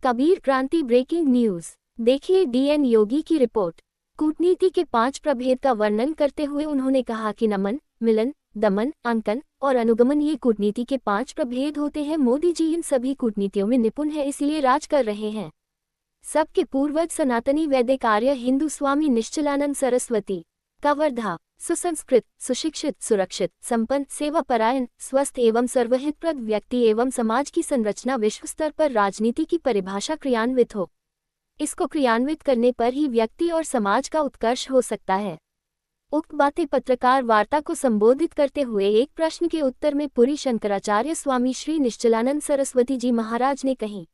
कबीर क्रांति breaking news. देखिए DN योगी की रिपोर्ट। कूटनीति के 5 प्रभेद का वर्णन करते हुए उन्होंने कहा कि नमन, मिलन, दमन, अंकन और अनुगमन ये कूटनीति के 5 प्रभेद होते हैं। मोदी जी इन सभी कूटनीतियों में निपुण है, इसलिए राज कर रहे हैं। सबके पूर्वज सनातनी वैदिक आर्य हिंदू स्वामी निश्चलानंद सरस्वती का वर्धा सुसंस्कृत, सुशिक्षित, सुरक्षित, संपन्न, सेवापरायण, स्वस्थ एवं सर्वहितप्रद व्यक्ति एवं समाज की संरचना विश्व स्तर पर राजनीति की परिभाषा क्रियान्वित हो। इसको क्रियान्वित करने पर ही व्यक्ति और समाज का उत्कर्ष हो सकता है। उक्त बातें पत्रकार वार्ता को संबोधित करते हुए एक प्रश्न के उत्तर में पुरी शंकराचार्य स्वामी श्री निश्चलानंद सरस्वती जी महाराज ने कही।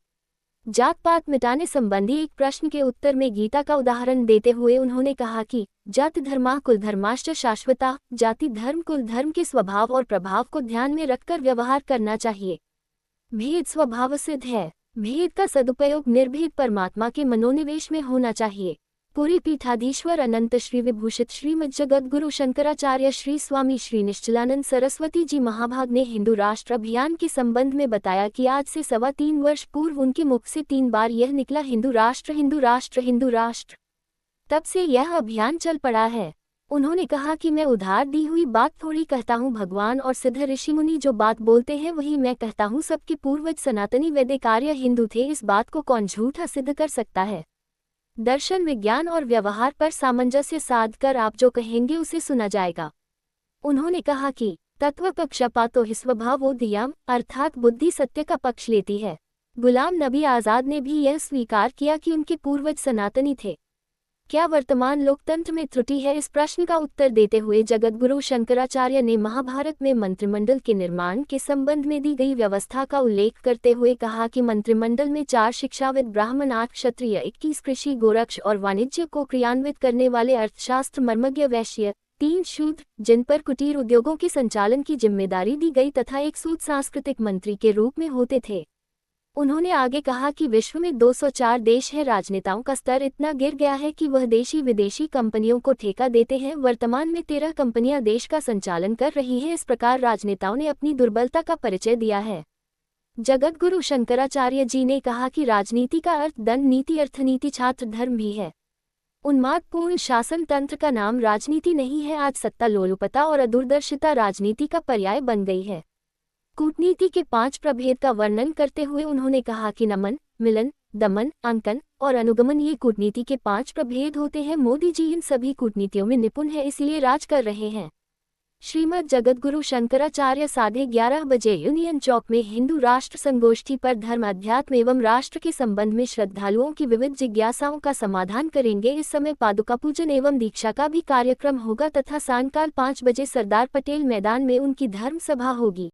जात पात मिटाने संबंधी एक प्रश्न के उत्तर में गीता का उदाहरण देते हुए उन्होंने कहा कि जाति धर्मा कुल धर्माश्च शाश्वता, जाति धर्म कुल धर्म के स्वभाव और प्रभाव को ध्यान में रखकर व्यवहार करना चाहिए। भेद स्वभाव सिद्ध है, भेद का सदुपयोग निर्भेद परमात्मा के मनोनिवेश में होना चाहिए। पूरी पीठाधीश्वर अनंत श्री विभूषित श्रीमद् जगद्गुरु शंकराचार्य श्री स्वामी श्री निश्चलानंद सरस्वती जी महाभाग ने हिंदू राष्ट्र अभियान के संबंध में बताया कि आज से 3.25 वर्ष पूर्व उनके मुख से 3 बार यह निकला, हिंदू राष्ट्र, हिंदू राष्ट्र, हिंदू राष्ट्र। तब से यह अभियान चल पड़ा है। उन्होंने कहा कि मैं उधार दी हुई बात थोड़ी कहता हूँ, भगवान और सिद्ध ऋषि मुनि जो बात बोलते हैं वही मैं कहता हूँ। सबके पूर्वज सनातनी वैदिक आर्य हिंदू थे, इस बात को कौन झूठा सिद्ध कर सकता है। दर्शन, विज्ञान और व्यवहार पर सामंजस्य साध कर आप जो कहेंगे उसे सुना जाएगा। उन्होंने कहा कि तत्व पक्षपातो हि स्वभावो धियाम, अर्थात बुद्धि सत्य का पक्ष लेती है। गुलाम नबी आज़ाद ने भी यह स्वीकार किया कि उनके पूर्वज सनातनी थे। क्या वर्तमान लोकतंत्र में त्रुटि है? इस प्रश्न का उत्तर देते हुए जगद्गुरु शंकराचार्य ने महाभारत में मंत्रिमंडल के निर्माण के संबंध में दी गई व्यवस्था का उल्लेख करते हुए कहा कि मंत्रिमंडल में 4 शिक्षाविद ब्राह्मण, 8 क्षत्रिय, 21 कृषि, गोरक्ष और वाणिज्य को क्रियान्वित करने वाले अर्थशास्त्र मर्मज्ञ वैश्य, 3 शूद्र जिन पर कुटीर उद्योगों के संचालन की जिम्मेदारी दी गई तथा 1 सूद सांस्कृतिक मंत्री के रूप में होते थे। उन्होंने आगे कहा कि विश्व में 204 देश हैं। राजनेताओं का स्तर इतना गिर गया है कि वह देशी विदेशी कंपनियों को ठेका देते हैं। वर्तमान में 13 कंपनियां देश का संचालन कर रही हैं। इस प्रकार राजनेताओं ने अपनी दुर्बलता का परिचय दिया है। जगद्गुरु शंकराचार्य जी ने कहा कि राजनीति का अर्थ दंड नीति, अर्थनीति, छात्र धर्म भी है। उन्मादपूर्ण शासन तंत्र का नाम राजनीति नहीं है। आज सत्ता लोलुपता और अदूरदर्शिता राजनीति का पर्याय बन गई है। कूटनीति के 5 प्रभेद का वर्णन करते हुए उन्होंने कहा कि नमन, मिलन, दमन, अंकन और अनुगमन ये कूटनीति के 5 प्रभेद होते हैं। मोदी जी इन सभी कूटनीतियों में निपुण है, इसलिए राज कर रहे हैं। श्रीमद् जगद्गुरु शंकराचार्य 11:30 बजे यूनियन चौक में हिंदू राष्ट्र संगोष्ठी पर धर्म, अध्यात्म एवं राष्ट्र के संबंध में श्रद्धालुओं की विविध जिज्ञासाओं का समाधान करेंगे। इस समय पादुका पूजन एवं दीक्षा का भी कार्यक्रम होगा तथा सायंकाल 5 बजे सरदार पटेल मैदान में उनकी धर्म सभा होगी।